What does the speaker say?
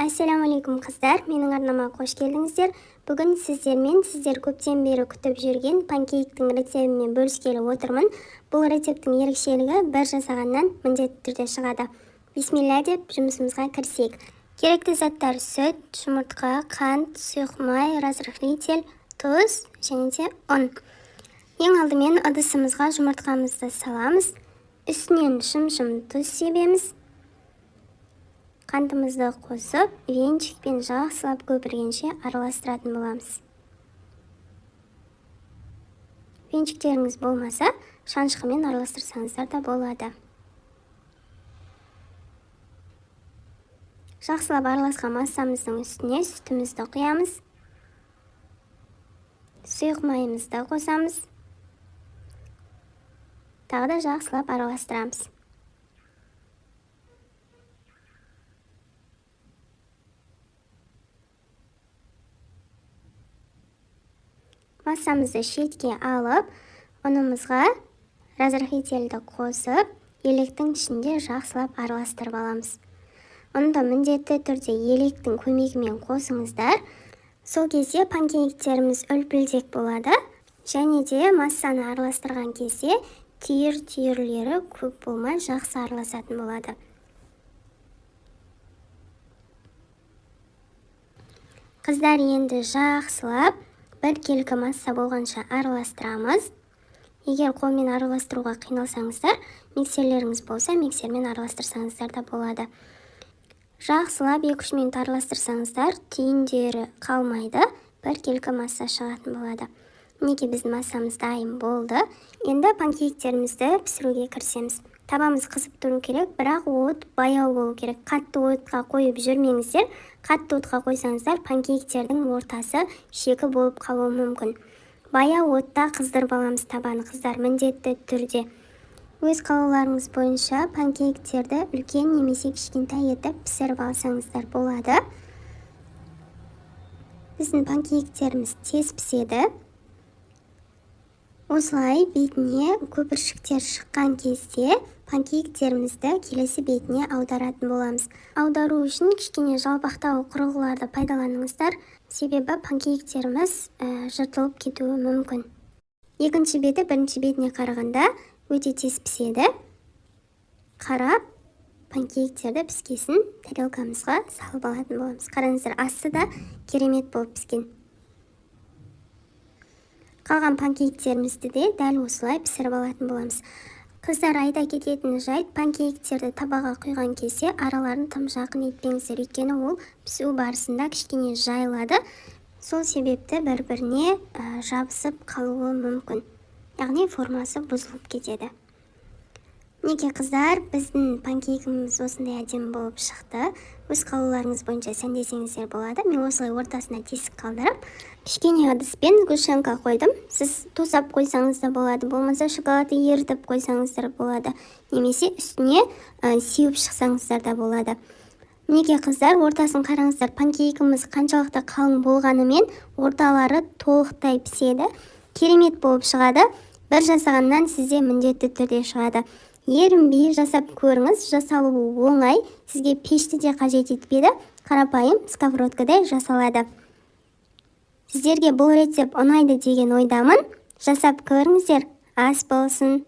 Ассаламу алейкум қыздар, менің арнама қош келдіңіздер. Бүгін сіздер көптен бері күтіп жүрген панкейктің рецептімен бөліскелі отырмын. Бұл рецепттің ерекшелігі бір жасағаннан міндетті түрде шығады. Бисмилля деп жұмысымызға кірісейік. Керекті заттар: сүт, жұмыртқа, қант, сұйық май, разрыхлитель, тұз және де ұн. Ең алдымен ыдысымызға жұмыртқамызды саламыз. Үстінен шым-шым тұз себеміз. Қантымызды қосып, венчикпен жақсылап көпіргенше араластыратын боламыз. Венчиктеріңіз болмаса, шанышқымен араластырсаңыздар да болады. Жақсылап араласқан массамыздың үстіне сүтімізді құямыз. Сұйық майымызды қосамыз. Тағы да жақсылап араластырамыз. Массамызды шетке алып, ұнымызға разрыхлительді қосып, електің ішінде жақсылап араластырып аламыз. Ұнды міндетті түрде електің көмегімен қосыңыздар. Сол кезде панкейктеріміз үлпілдек болады. Және де массаны араластырған кезде түйір-түйірлері көп болмай жақсы араласатын болады. Қыздар, енді жақсылап біркелкі масса болғанша араластырамыз. Егер қолмен араластыруға қиналсаңыздар, миксерлеріңіз болса, миксермен араластырсаңыздар да болады. Жақсылап 2-3 минут араластырсаңыздар, түйіндері қалмайды, біркелкі масса шығатын болады. Мінекей біздің массамыз дайын болды. Енді панкейктерімізді пісіруге кірісеміз. Табамыз қызып тұру керек, бірақ от баяу болу керек. Қатты отқа қойып жүрмеңіздер. Қатты отқа қойсаңыздар, панкейктердің ортасы шекі болып қалуы мүмкін. Баяу отта қыздырып аламыз табаны, қыздар, міндетті түрде. Өз қалауларыңыз бойынша панкейктерді үлкен немесе кішкентай етіп пісіріп алсаңыздар болады. Біздің панкейктеріміз тез піседі. Осылай бетіне көпіршіктер шыққан кезде панкейктерімізді келесі бетіне аударатын боламыз. Аудару үшін кішкене жалпақтау құрылғыларды пайдаланыңыздар, себебі панкейктеріміз жыртылып кетуі мүмкін. Екінші беті бірінші бетіне қарағанда өте тез піседі. Қарап, панкейктерді піскесін тарелкамызға салып алатын боламыз. Қараңыздар, асты да керемет болып піскен. Қалған панкейктерімізді де дәл осылай пісіріп алатын боламыз. Қыздар, айта кететін жайт, панкейктерді табаға құйған кезде араларын тым жақын етпеңіздер, өйткені ол пісу барысында кішкене жайылады. Сол себепті бір-біріне жабысып қалуы мүмкін. Яғни формасы бұзылып кетеді. Неке қыздар, біздің панкейкіміз осындай әдемі болып шықты. Өз қалауларыңыз бойынша сәндесеңіздер болады. Мен осылай ортасына тесік қалдырып, кішкене ыдыспен сгущенка қойдым. Сіз тосап қойсаңыз да болады, болмаса шоколадты ерітіп қойсаңыздар болады, немесе үстіне сеуіп шықсаңыздар да болады. Неке қыздар, ортасын қараңыздар, панкейкіміз қаншалықты қалың болғанымен орталары толықтай піседі, керемет болып шығады. Бір жасағаннан сізде міндетті түрде шығады. Ерінбей жасап көріңіз, жасалуы оңай, сізге пешті де қажет етпейді, қарапайым сковородкадай жасалады. Сіздерге бұл рецепт ұнайды деген ойдамын. Жасап көріңіздер, ас болсын.